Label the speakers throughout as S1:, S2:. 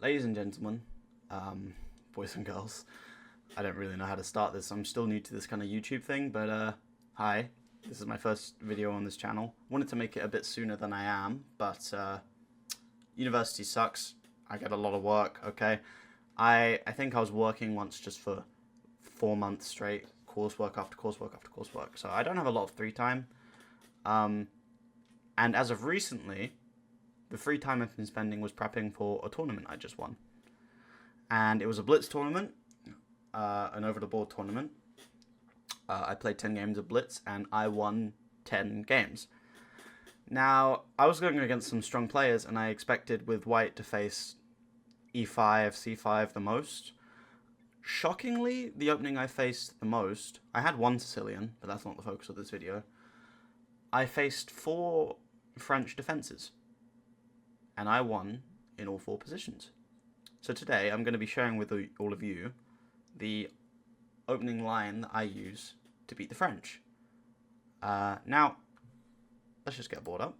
S1: Ladies and gentlemen, boys and girls, I don't really know how to start this. I'm still new to this kind of YouTube thing, but hi, this is my first video on this channel. Wanted to make it a bit sooner than I am, but university sucks. I get a lot of work, okay? I think I was working once just for 4 months straight, coursework after coursework after coursework, so I don't have a lot of free time. And as of recently, the free time I've been spending was prepping for a tournament I just won. And it was a Blitz tournament, an over-the-board tournament. I played 10 games of Blitz, and I won 10 games. Now, I was going against some strong players, and I expected with White to face E5, C5 the most. Shockingly, the opening I faced the most, I had one Sicilian, but that's not the focus of this video. I faced 4 French defences, and I won in all 4 positions. So today, I'm going to be sharing with all of you the opening line that I use to beat the French. Now, let's just get bored up.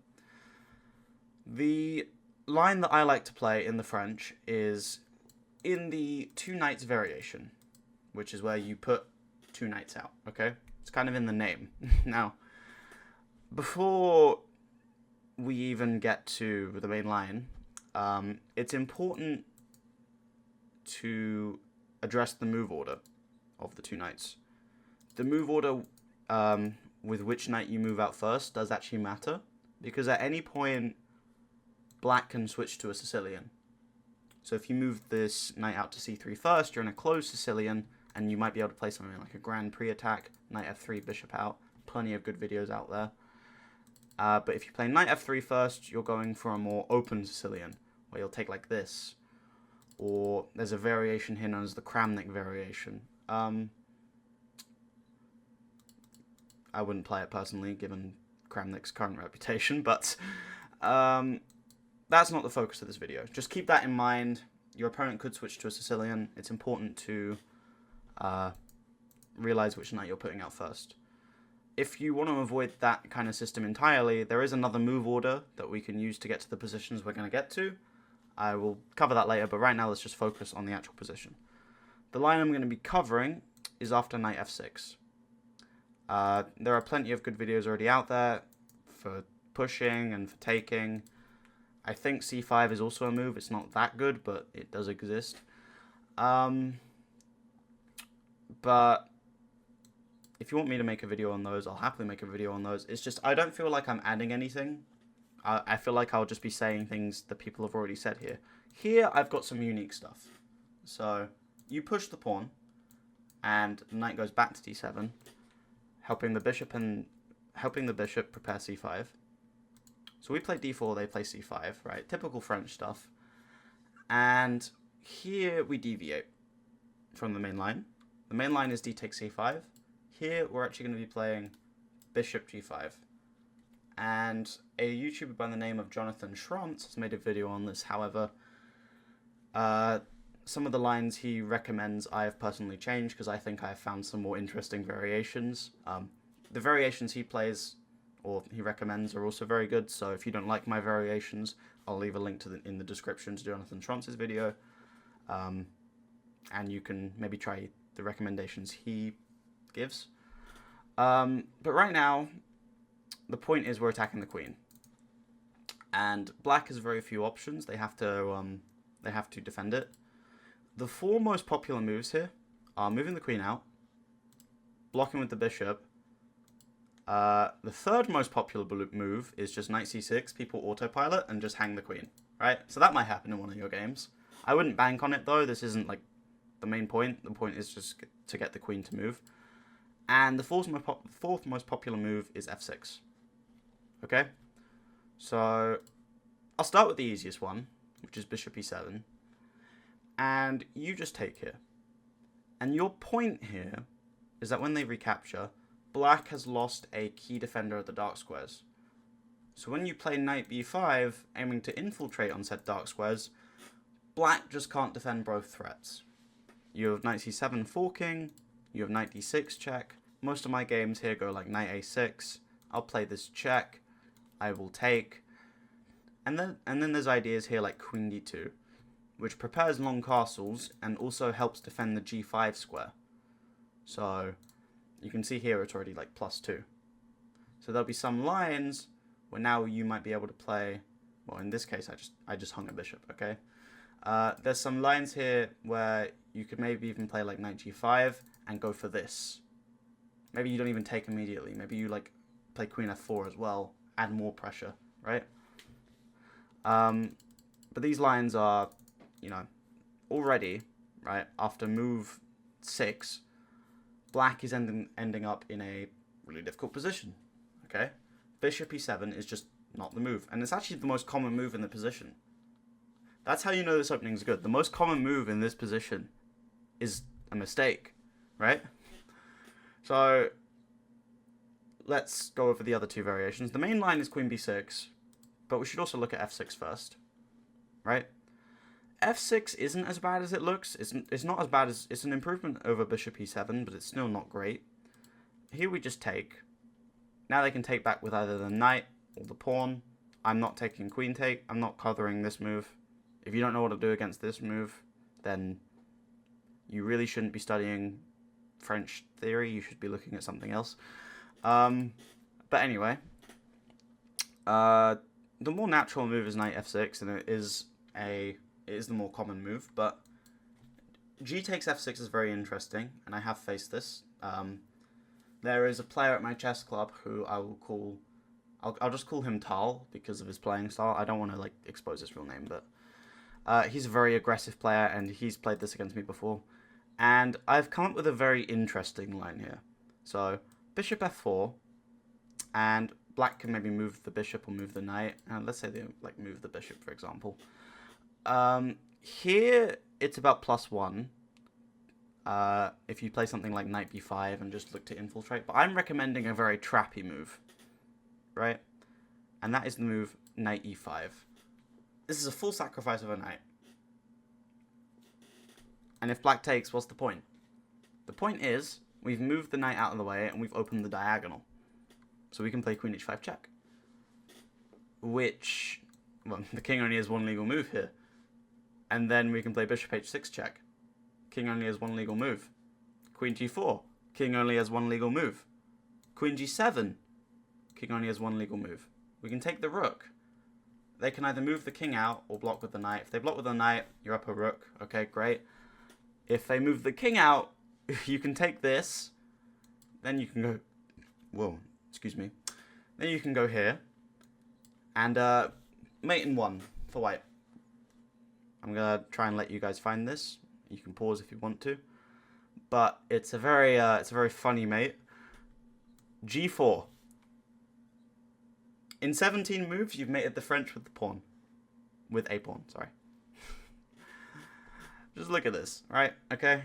S1: The line that I like to play in the French is in the 2 knights variation, which is where you put 2 knights out, okay? It's kind of in the name. Now, before we even get to the main line, it's important to address the move order of the 2 knights. The move order with which knight you move out first does actually matter, because at any point, black can switch to a Sicilian. So if you move this knight out to c3 first, you're in a closed Sicilian, and you might be able to play something like a grand pre-attack, knight f3, bishop out. Plenty of good videos out there. But if you play knight f3 first, you're going for a more open Sicilian, where you'll take like this. Or there's a variation here known as the Kramnik variation. I wouldn't play it personally, given Kramnik's current reputation, but that's not the focus of this video. Just keep that in mind. Your opponent could switch to a Sicilian. It's important to realize which knight you're putting out first. If you want to avoid that kind of system entirely, there is another move order that we can use to get to the positions we're going to get to. I will cover that later, but right now let's just focus on the actual position. The line I'm going to be covering is after knight f6. There are plenty of good videos already out there for pushing and for taking. I think c5 is also a move. It's not that good, but it does exist. But if you want me to make a video on those, I'll happily make a video on those. It's just, I don't feel like I'm adding anything. I feel like I'll just be saying things that people have already said here. Here, I've got some unique stuff. So, you push the pawn, and the knight goes back to d7, helping the bishop prepare c5. So we play d4, they play c5, right? Typical French stuff. And here we deviate from the main line. The main line is d takes c5. Here, we're actually going to be playing bishop g5. And a YouTuber by the name of Jonathan Schrontz has made a video on this. However, some of the lines he recommends I have personally changed because I think I have found some more interesting variations. The variations he plays or he recommends are also very good, so if you don't like my variations, I'll leave a link to in the description to Jonathan Schrontz's video. And you can maybe try the recommendations he gives. But right now, the point is we're attacking the queen, and black has very few options. They have to defend it. The 4 most popular moves here are moving the queen out, blocking with the bishop. The 3rd most popular move is just knight c6. People autopilot and just hang the queen, right? So that might happen in one of your games. I wouldn't bank on it though. This isn't like the main point. The point is just to get the queen to move. And the 4th most popular move is f6. Okay? So, I'll start with the easiest one, which is bishop e7. And you just take here. And your point here is that when they recapture, black has lost a key defender of the dark squares. So when you play knight b5, aiming to infiltrate on said dark squares, black just can't defend both threats. You have knight c7 forking, you have knight d6 check. Most of my games here go like knight a6. I'll play this check. I will take. And then there's ideas here like queen d2, which prepares long castles and also helps defend the g5 square. So you can see here it's already like +2. So there'll be some lines where now you might be able to play, well, in this case I just hung a bishop, okay? There's some lines here where you could maybe even play like knight g5 and go for this. Maybe you don't even take immediately. Maybe you like play queen f4 as well, add more pressure, right? But these lines are, you know, already, right, after move 6, black is ending up in a really difficult position, okay? Bishop e7 is just not the move, and it's actually the most common move in the position. That's how you know this opening is good. The most common move in this position is a mistake, right? So let's go over the other two variations. The main line is queen b6, but we should also look at f6 first, right? f6 isn't as bad as it looks. It's not as bad as, it's an improvement over bishop e7, but it's still not great. Here we just take. Now they can take back with either the knight or the pawn. I'm not taking queen take. I'm not covering this move. If you don't know what to do against this move, then you really shouldn't be studying French theory. You should be looking at something else. But anyway, the more natural move is knight f6, and it is the more common move. But g takes f6 is very interesting, and I have faced this. There is a player at my chess club who I will call, I'll just call him Tal because of his playing style. I don't want to like expose his real name, but he's a very aggressive player, and he's played this against me before. And I've come up with a very interesting line here. So bishop f4, and black can maybe move the bishop or move the knight. And let's say they like move the bishop, for example. Here it's about +1. If you play something like knight b5 and just look to infiltrate. But I'm recommending a very trappy move, right? And that is the move knight e5. This is a full sacrifice of a knight. And if black takes, what's the point? The point is, we've moved the knight out of the way and we've opened the diagonal. So we can play queen h5 check. Which, well, the king only has one legal move here. And then we can play bishop h6 check. King only has one legal move. Queen g4. King only has one legal move. Queen g7. King only has one legal move. We can take the rook. They can either move the king out or block with the knight. If they block with the knight, you're up a rook. Okay, great. If they move the king out, you can take this. Then you can go... Whoa, excuse me. Then you can go here. And mate in 1 for white. I'm going to try and let you guys find this. You can pause if you want to. But it's a very funny mate. G4. In 17 moves, you've mated the French with the pawn. With a pawn, sorry. Just look at this, right? Okay.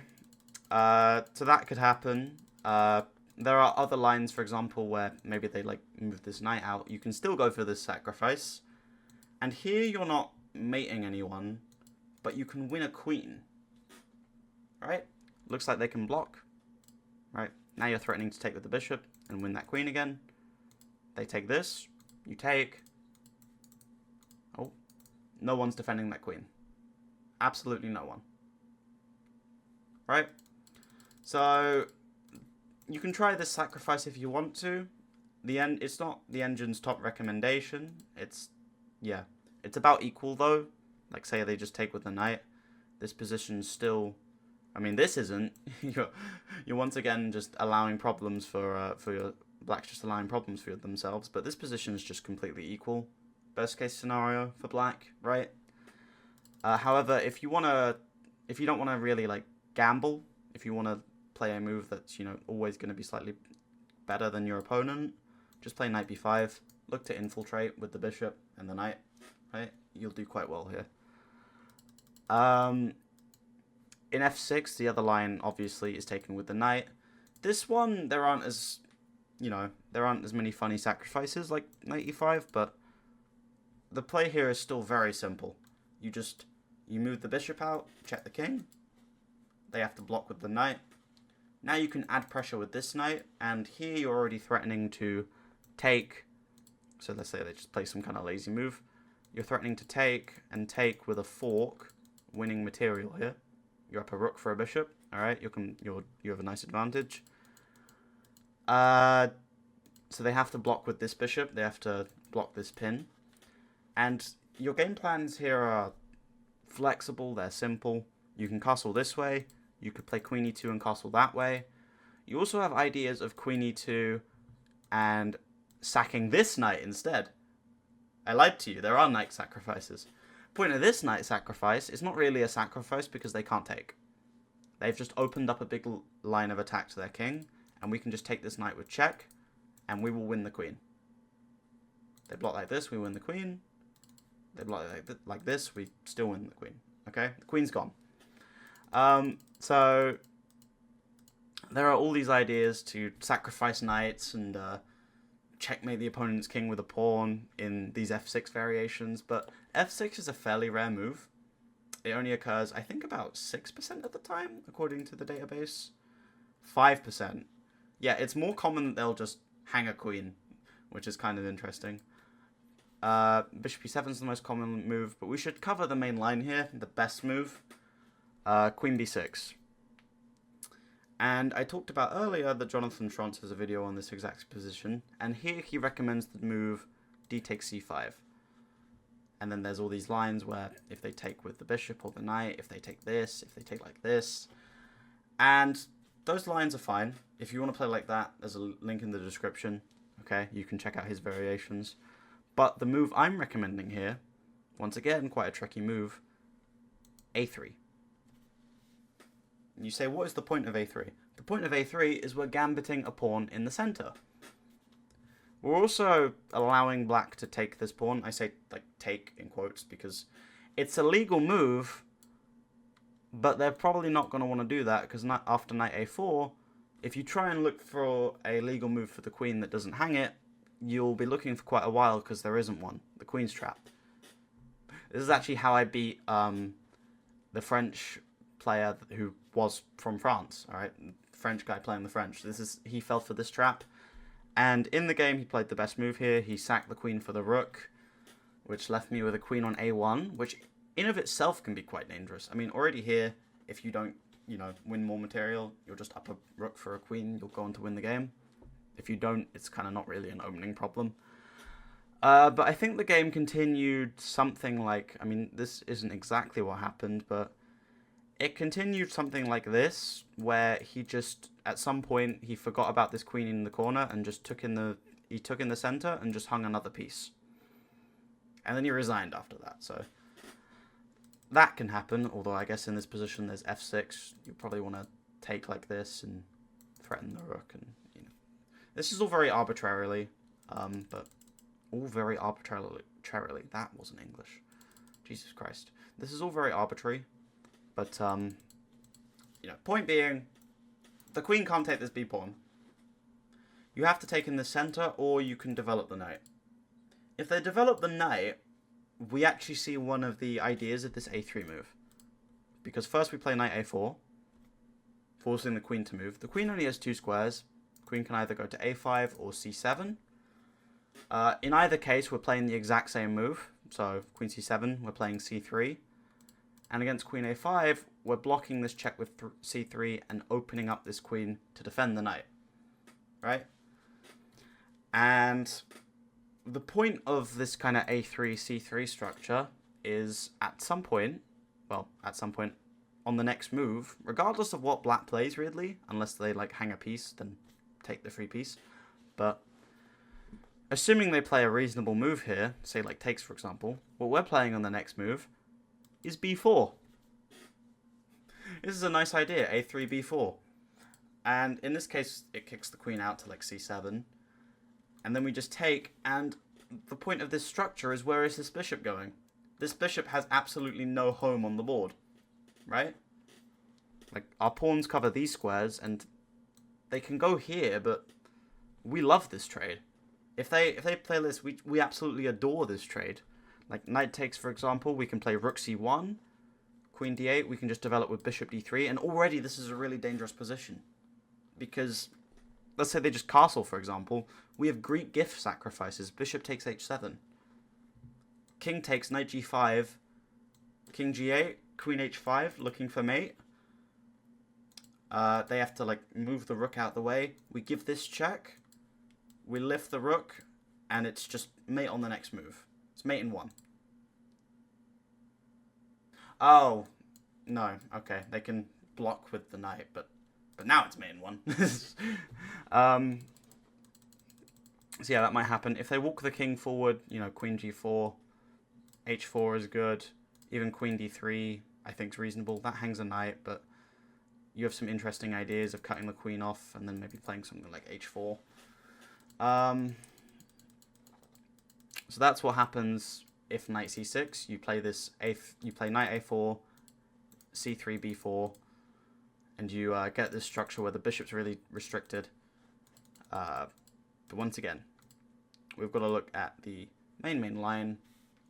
S1: So that could happen. There are other lines, for example, where maybe they like move this knight out. You can still go for this sacrifice. And here you're not mating anyone, but you can win a queen. Right? Looks like they can block. Right? Now you're threatening to take with the bishop and win that queen again. They take this. You take. Oh. No one's defending that queen. Absolutely no one. Right? So you can try this sacrifice if you want to. It's not the engine's top recommendation. It's about equal though. Like say they just take with the knight. This position's still, I mean this isn't. you're once again just allowing problems for your black's just allowing problems for themselves. But this position is just completely equal. Best case scenario for black, right? However, if you don't want to really like gamble, if you want to play a move that's, always going to be slightly better than your opponent, just play knight b5, look to infiltrate with the bishop and the knight, right? You'll do quite well here. In f6, the other line obviously is taken with the knight. This one, there aren't as many funny sacrifices like knight e5, but the play here is still very simple. You move the bishop out, check the king. They have to block with the knight. Now you can add pressure with this knight, and here you're already threatening to take. So let's say they just play some kind of lazy move. You're threatening to take and take with a fork winning material here. You're up a rook for a bishop. All right, you have a nice advantage. So they have to block with this bishop. They have to block this pin. And your game plans here are flexible. They're simple. You can castle this way. You could play queen e2 and castle that way. You also have ideas of queen e2 and sacking this knight instead. I lied to you. There are knight sacrifices. Point of this knight sacrifice is not really a sacrifice because they can't take. They've just opened up a big line of attack to their king, and we can just take this knight with check, and we will win the queen. They block like this, we win the queen. They block like this, we still win the queen. Okay? The queen's gone. So there are all these ideas to sacrifice knights and checkmate the opponent's king with a pawn in these f6 variations, but f6 is a fairly rare move. It only occurs, I think, about 6% of the time, according to the database. 5%. Yeah, it's more common that they'll just hang a queen, which is kind of interesting. Bishop e7 is the most common move, but we should cover the main line here, the best move. Queen b6. And I talked about earlier that Jonathan Schrontz has a video on this exact position, and here he recommends the move d takes c5. And then there's all these lines where if they take with the bishop or the knight, if they take this, if they take like this. And those lines are fine. If you want to play like that, there's a link in the description. Okay, you can check out his variations. But the move I'm recommending here, once again, quite a tricky move, a3. You say, what is the point of a3? The point of a3 is we're gambiting a pawn in the center. We're also allowing black to take this pawn. I say, like, take in quotes because it's a legal move, but they're probably not going to want to do that because after knight a4, if you try and look for a legal move for the queen that doesn't hang it, you'll be looking for quite a while because there isn't one. The queen's trapped. This is actually how I beat the French player who was from France, alright? French guy playing the French. He fell for this trap. And in the game, he played the best move here. He sacked the queen for the rook, which left me with a queen on a1, which in of itself can be quite dangerous. I mean, already here, if you don't, win more material, you'll just up a rook for a queen, you'll go on to win the game. If you don't, it's kind of not really an opening problem. But I think the game continued something like, I mean, this isn't exactly what happened, but it continued something like this, where he just, at some point, he forgot about this queen in the corner and just took in the center and just hung another piece. And then he resigned after that, so that can happen, although I guess in this position there's f6, you probably want to take like this and threaten the rook, and, This is all very arbitrarily, but all very arbitrarily, that wasn't English. Jesus Christ. This is all very arbitrary. But, point being, the queen can't take this b-pawn. You have to take in the center, or you can develop the knight. If they develop the knight, we actually see one of the ideas of this a3 move. Because first we play knight a4, forcing the queen to move. The queen only has 2 squares. The queen can either go to a5 or c7. In either case, we're playing the exact same move. So, queen c7, we're playing c3. And against queen a5, we're blocking this check with c3 and opening up this queen to defend the knight. Right? And the point of this kind of a3, c3 structure is at some point on the next move, regardless of what black plays really, unless they like hang a piece, then take the free piece. But assuming they play a reasonable move here, say like takes for example, what we're playing on the next move is b4. This is a nice idea, a3, b4. And in this case, it kicks the queen out to like c7. And then we just take, and the point of this structure is, where is this bishop going? This bishop has absolutely no home on the board, right? Like, our pawns cover these squares, and they can go here, but we love this trade. If they play this, we absolutely adore this trade. Like knight takes, for example, we can play rook c1, queen d8, we can just develop with bishop d3, and already this is a really dangerous position. Because, let's say they just castle, for example, we have Greek gift sacrifices, bishop takes h7, king takes knight g5, king g8, queen h5, looking for mate. They have to like move the rook out the way. We give this check. We lift the rook, and it's just mate on the next move. It's mate in 1. Oh, no. Okay, they can block with the knight, but now it's mate in 1. So yeah, that might happen. If they walk the king forward, you know, queen g4, h4 is good. Even queen d3, I think is reasonable. That hangs a knight, but you have some interesting ideas of cutting the queen off and then maybe playing something like h4. So that's what happens if knight c6. You play this you play knight a4, c3, b4, and you get this structure where the bishop's really restricted. But once again, we've got to look at the main line,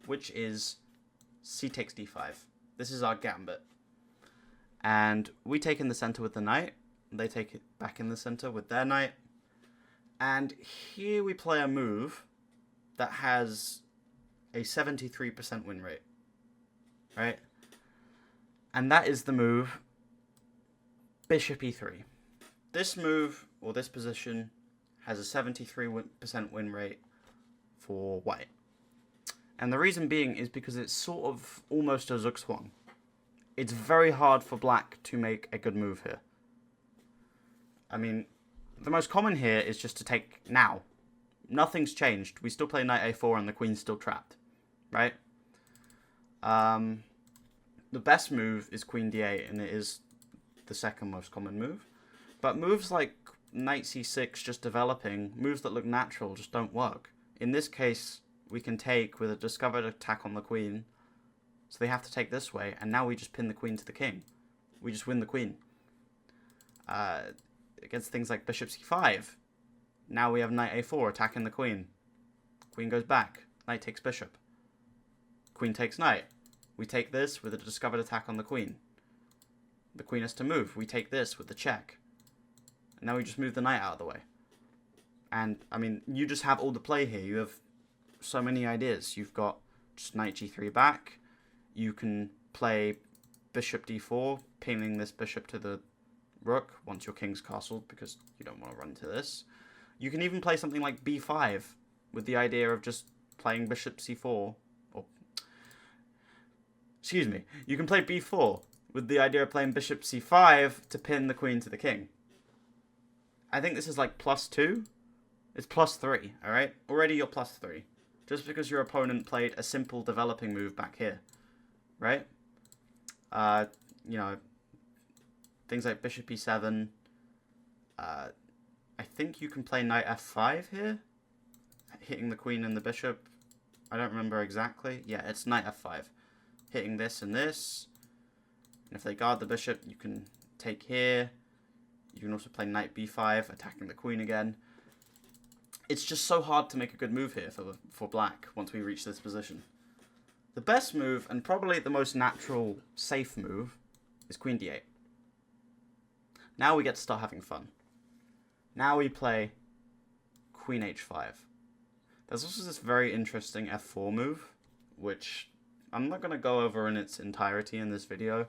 S1: which is c takes d5. This is our gambit. And we take in the center with the knight. They take it back in the center with their knight. And here we play a move that has a 73% win rate. Right? And that is the move bishop e3. This move, or this position, has a 73% win rate for white. And the reason being is because it's sort of almost a zugzwang. It's very hard for black to make a good move here. I mean, the most common here is just to take now. Nothing's changed. We still play knight a4 and the queen's still trapped, right? The best move is queen d8, and it is the second most common move. But moves like knight c6 just developing, moves that look natural, just don't work. In this case, we can take with a discovered attack on the queen. So they have to take this way, and now we just pin the queen to the king. We just win the queen. Against things like bishop c5, now we have knight a4 attacking the queen. Queen goes back. Knight takes bishop. Queen takes knight. We take this with a discovered attack on the queen. The queen has to move. We take this with the check. And now we just move the knight out of the way. And, I mean, you just have all the play here. You have so many ideas. You've got just knight g3 back. You can play bishop d4, pinning this bishop to the rook once your king's castled, because you don't want to run to this. You can even play something like b5 with the idea of just playing bishop c4. Or, excuse me, you can play b4 with the idea of playing bishop c5 to pin the queen to the king. I think this is like +2. It's +3, alright? Already you're +3. Just because your opponent played a simple developing move back here. Right? You know, things like bishop e7. I think you can play knight f5 here, hitting the queen and the bishop. I don't remember exactly. Yeah, it's knight f5, hitting this and this. And if they guard the bishop, you can take here. You can also play knight b5, attacking the queen again. It's just so hard to make a good move here for black once we reach this position. The best move, and probably the most natural, safe move, is queen d8. Now we get to start having fun. Now we play queen h5. There's also this very interesting f4 move, which I'm not going to go over in its entirety in this video,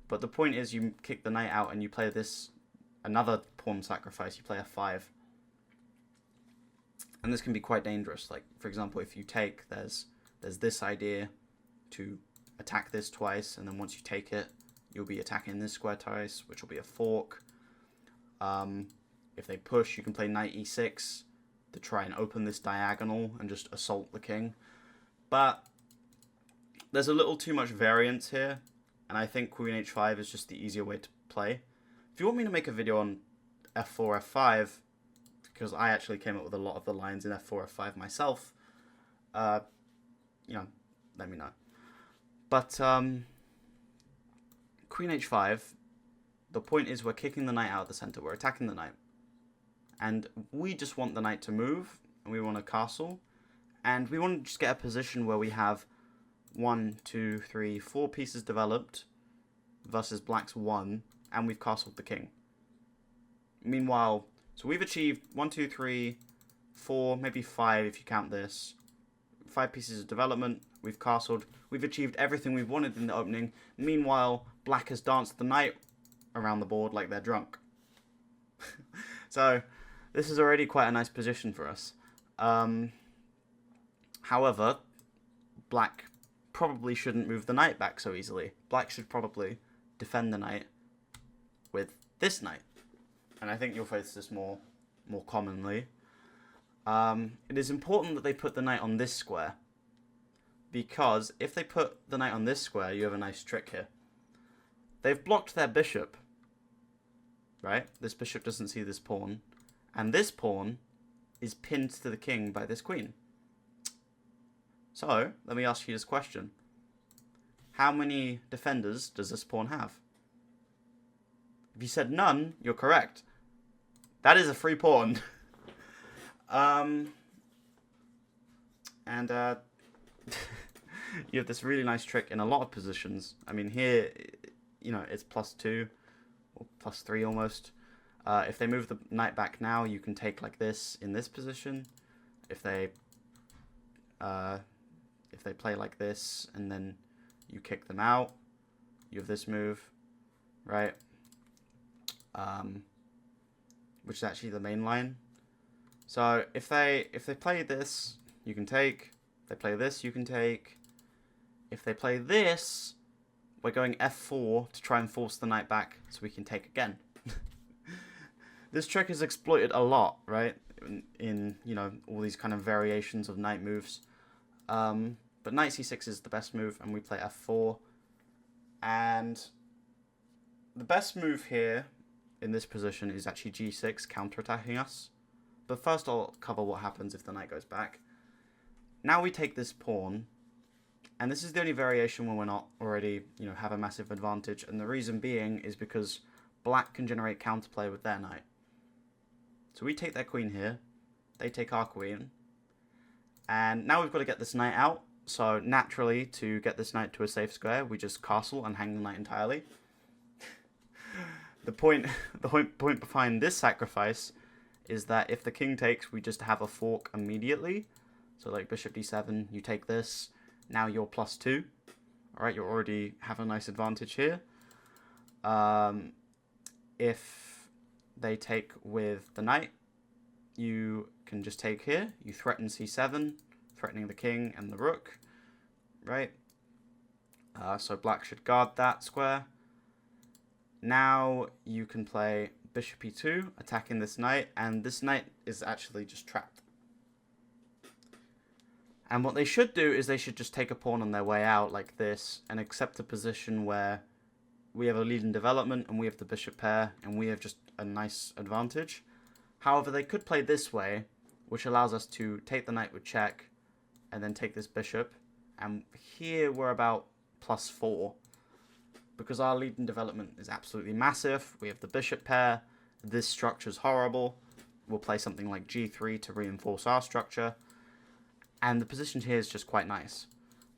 S1: but the point is you kick the knight out and you play this, another pawn sacrifice, you play f5. And this can be quite dangerous. Like, for example, if you take, there's this idea to attack this twice, and then once you take it, you'll be attacking this square twice, which will be a fork. If they push, you can play knight e6 to try and open this diagonal and just assault the king. But there's a little too much variance here, and I think queen h5 is just the easier way to play. If you want me to make a video on f4, f5, because I actually came up with a lot of the lines in f4, f5 myself, you know, let me know. But queen h5, the point is we're kicking the knight out of the center. We're attacking the knight. And we just want the knight to move, and we want a castle. And we want to just get a position where we have 1, 2, 3, 4 pieces developed versus black's 1, and we've castled the king. Meanwhile, so we've achieved 1, 2, 3, 4, maybe 5 if you count this. 5 pieces of development, we've castled, we've achieved everything we've wanted in the opening. Meanwhile, black has danced the knight around the board like they're drunk. So, this is already quite a nice position for us. However, black probably shouldn't move the knight back so easily. Black should probably defend the knight with this knight. And I think you'll face this more commonly. It is important that they put the knight on this square, because if they put the knight on this square, you have a nice trick here. They've blocked their bishop, right? This bishop doesn't see this pawn, and this pawn is pinned to the king by this queen. So, let me ask you this question. How many defenders does this pawn have? If you said none, you're correct. That is a free pawn. You have this really nice trick in a lot of positions. I mean, here, you know, it's +2 or +3 almost. If they move the knight back now, you can take like this in this position. If they play like this and then you kick them out, you have this move, right? Which is actually the main line. So if they play this, you can take. If they play this, you can take. If they play this, we're going f4 to try and force the knight back so we can take again. This trick is exploited a lot, right? In you know, all these kind of variations of knight moves. But knight c6 is the best move, and we play f4. And the best move here in this position is actually g6, counterattacking us. But first I'll cover what happens if the knight goes back. Now we take this pawn, and this is the only variation when we're not already, you know, have a massive advantage. And the reason being is because black can generate counterplay with their knight. So we take their queen here, they take our queen, and now we've got to get this knight out. So naturally, to get this knight to a safe square, we just castle and hang the knight entirely. The point behind this sacrifice is that if the king takes, we just have a fork immediately. So like bishop d7, you take this, now you're +2. Alright, you already have a nice advantage here. If they take with the knight, you can just take here. You threaten c7, threatening the king and the rook, right? So black should guard that square. Now you can play bishop e2, attacking this knight, and this knight is actually just trapped. And what they should do is they should just take a pawn on their way out like this and accept a position where we have a lead in development and we have the bishop pair and we have just a nice advantage. However, they could play this way, which allows us to take the knight with check and then take this bishop. And here we're about +4. Because our lead in development is absolutely massive. We have the bishop pair. This structure's horrible. We'll play something like g3 to reinforce our structure. And the position here is just quite nice.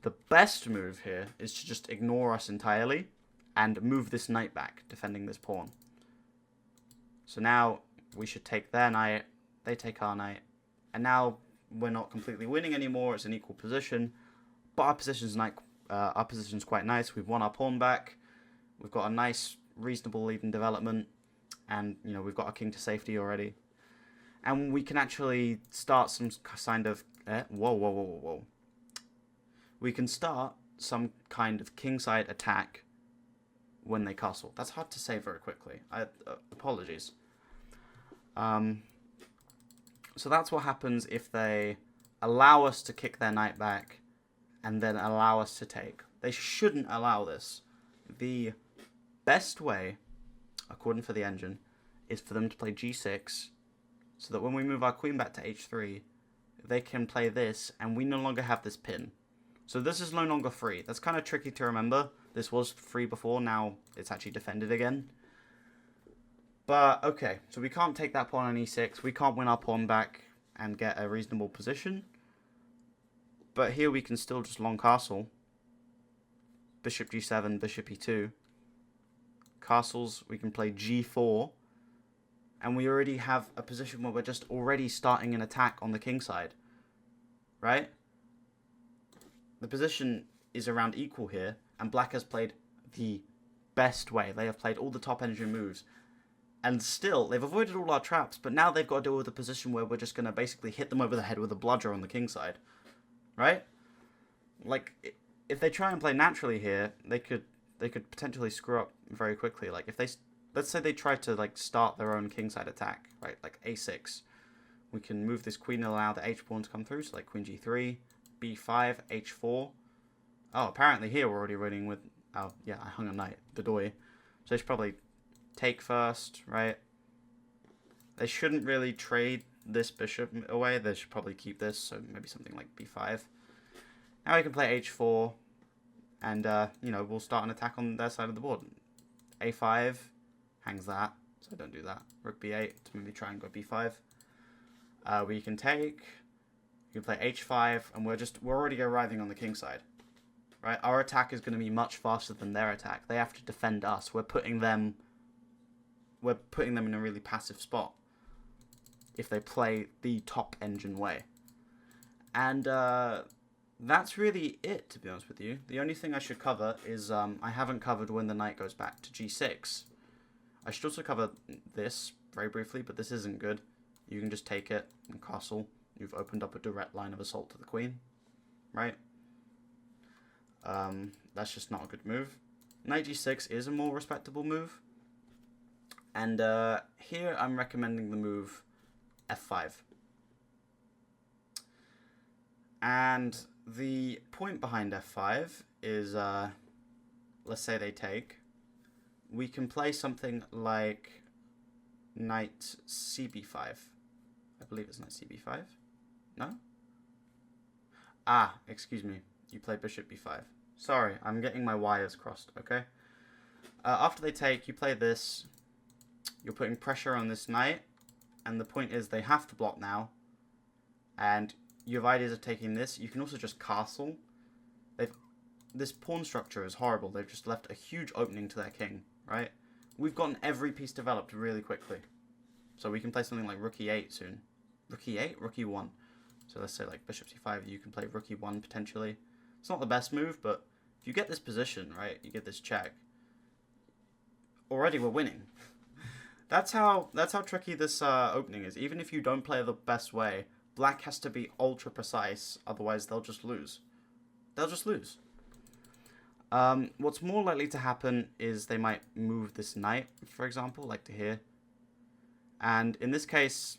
S1: The best move here is to just ignore us entirely and move this knight back, defending this pawn. So now we should take their knight, they take our knight, and now we're not completely winning anymore. It's an equal position, but our position's quite nice. We've won our pawn back. We've got a nice, reasonable lead in development, and you know we've got our king to safety already, and we can actually start some kind of whoa. We can start some kind of kingside attack when they castle. That's hard to say very quickly. Apologies. So that's what happens if they allow us to kick their knight back and then allow us to take. They shouldn't allow this. The best way, according to the engine, is for them to play g6, so that when we move our queen back to h3, they can play this, and we no longer have this pin. So this is no longer free. That's kind of tricky to remember. This was free before, now it's actually defended again. But, okay, so we can't take that pawn on e6, we can't win our pawn back and get a reasonable position. But here we can still just long castle. Bishop g7, bishop e2. Castles, we can play g4. And we already have a position where we're just already starting an attack on the king side. Right? the position is around equal here, and black has played the best way. They have played all the top engine moves, and still they've avoided all our traps, but now they've got to deal with a position where we're just going to basically hit them over the head with a bludger on the king side, right? Like, if they try and play naturally here, they could potentially screw up very quickly. Like, if they, let's say they try to, like, start their own kingside attack, right? Like, a6. We can move this queen and allow the h-pawn to come through, so like queen g3, b5, h4. Oh, apparently here we're already winning with, oh, yeah, I hung a knight, the doy. So they should probably take first, right? They shouldn't really trade this bishop away. They should probably keep this, so maybe something like b5. Now we can play h4, and, you know, we'll start an attack on their side of the board. a5 hangs that, so don't do that. Rook b8 to maybe try and go b5. We can take, you can play h5, and we're already arriving on the king side. Right? Our attack is going to be much faster than their attack. They have to defend us. We're putting them in a really passive spot if they play the top engine way. And that's really it, to be honest with you. The only thing I should cover is I haven't covered when the knight goes back to g6. I should also cover this very briefly, but this isn't good. You can just take it and castle. You've opened up a direct line of assault to the queen, right? That's just not a good move. Knight g6 is a more respectable move. And here I'm recommending the move f5. And the point behind f5 is, let's say they take. We can play something like knight cb5. I believe it's knight cb5. No? Ah, excuse me. You play bishop b5. Sorry, I'm getting my wires crossed, okay? After they take, you play this. You're putting pressure on this knight. And the point is they have to block now. And you have ideas of taking this. You can also just castle. This pawn structure is horrible. They've just left a huge opening to their king, right? We've gotten every piece developed really quickly. So we can play something like rook e8 soon. Rook e8? Rook e1. So let's say like bishop c5, you can play rook e1 potentially. It's not the best move, but if you get this position, right, you get this check, already we're winning. That's how tricky this opening is. Even if you don't play the best way, black has to be ultra precise, otherwise they'll just lose. They'll just lose. What's more likely to happen is they might move this knight, for example, like to here. And in this case,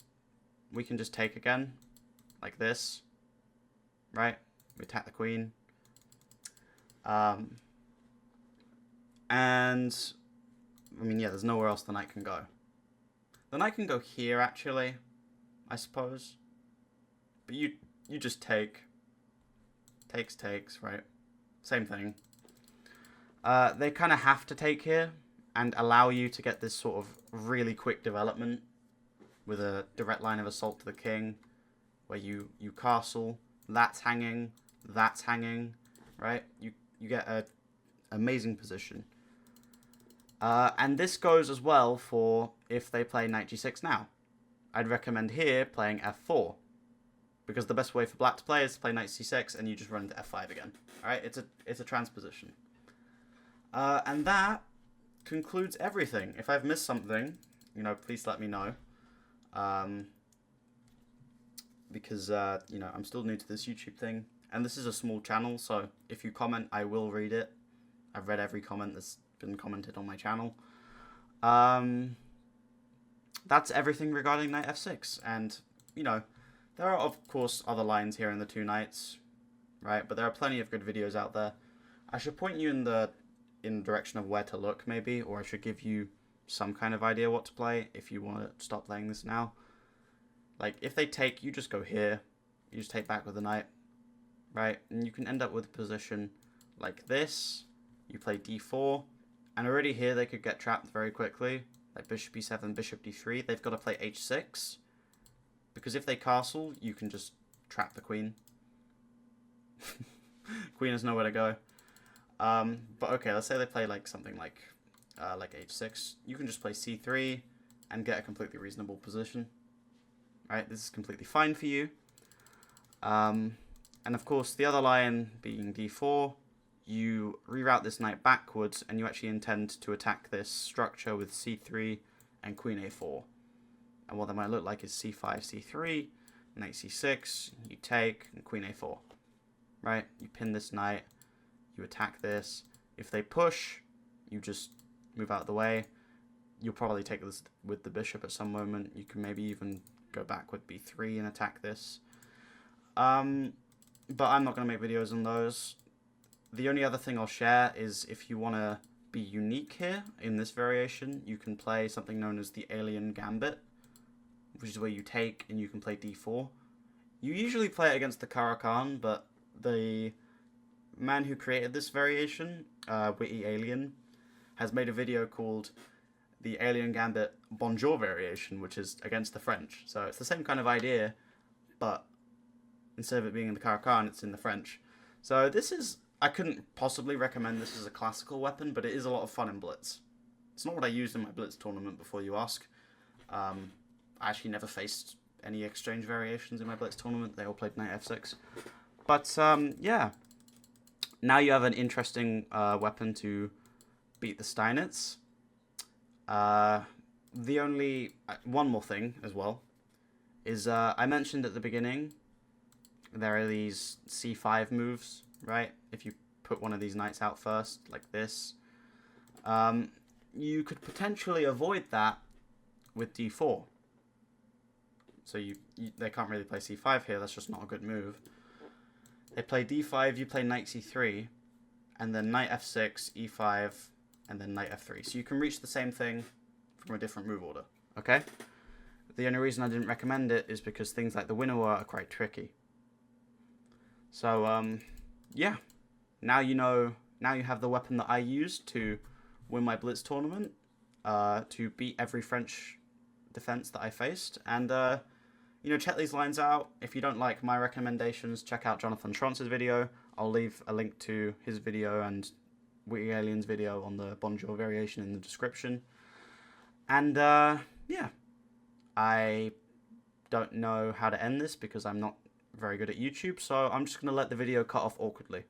S1: we can just take again, like this, right? We attack the queen. And, I mean, yeah, there's nowhere else the knight can go. The knight can go here, actually, I suppose. But you just take. Takes, right? Same thing. They kind of have to take here and allow you to get this sort of really quick development with a direct line of assault to the king, where you castle, that's hanging, right? You get an amazing position. And this goes as well for if they play knight g6 now. I'd recommend here playing f4, because the best way for black to play is to play knight c6 and you just run into f5 again. All right, it's a transposition. And that concludes everything. If I've missed something, you know, please let me know. Because, you know, I'm still new to this YouTube thing. And this is a small channel, so if you comment, I will read it. I've read every comment that's been commented on my channel. That's everything regarding knight f6. And, you know, there are, of course, other lines here in the two knights, right? But there are plenty of good videos out there. I should point you in the direction of where to look, maybe, or I should give you some kind of idea what to play if you want to stop playing this now. Like, if they take, you just go here. You just take back with the knight, right? And you can end up with a position like this. You play d4, and already here they could get trapped very quickly. Like bishop e7, bishop d3. They've got to play h6, because if they castle, you can just trap the queen. Queen has nowhere to go. But okay, let's say they play like something like h6. You can just play c3 and get a completely reasonable position. Right, this is completely fine for you. And of course, the other line being d4, you reroute this knight backwards, and you actually intend to attack this structure with c3 and queen a4. And what that might look like is c5, c3, knight c6, you take, and queen a4. Right? You pin this knight, you attack this. If they push, you just move out of the way. You'll probably take this with the bishop at some moment. You can maybe even go back with b3 and attack this. But I'm not going to make videos on those. The only other thing I'll share is if you want to be unique here in this variation, you can play something known as the alien gambit, which is where you take and you can play d4. You usually play it against the Caro-Kann, but the man who created this variation, Witty Alien, has made a video called the Alien Gambit Bonjour variation, which is against the French. So it's the same kind of idea, but instead of it being in the Caro-Kann, it's in the French. So this is, I couldn't possibly recommend this as a classical weapon, but it is a lot of fun in Blitz. It's not what I used in my Blitz tournament, before you ask. I actually never faced any exchange variations in my Blitz tournament. They all played knight f6. But yeah, now you have an interesting weapon to beat the Steinitz. The only one more thing as well is I mentioned at the beginning there are these c5 moves, right? If you put one of these knights out first, like this, you could potentially avoid that with d4. So they can't really play c5 here. That's just not a good move. They play d5, you play knight c3, and then knight f6, e5, and then knight f3. So you can reach the same thing from a different move order, okay? The only reason I didn't recommend it is because things like the winnower are quite tricky. So, yeah. Now you know, now you have the weapon that I used to win my Blitz tournament, to beat every French defense that I faced, and, you know, check these lines out. If you don't like my recommendations, check out Jonathan Schrontz's video. I'll leave a link to his video and Witty Alien's video on the Bonjour variation in the description. And, yeah. I don't know how to end this because I'm not very good at YouTube, so I'm just going to let the video cut off awkwardly.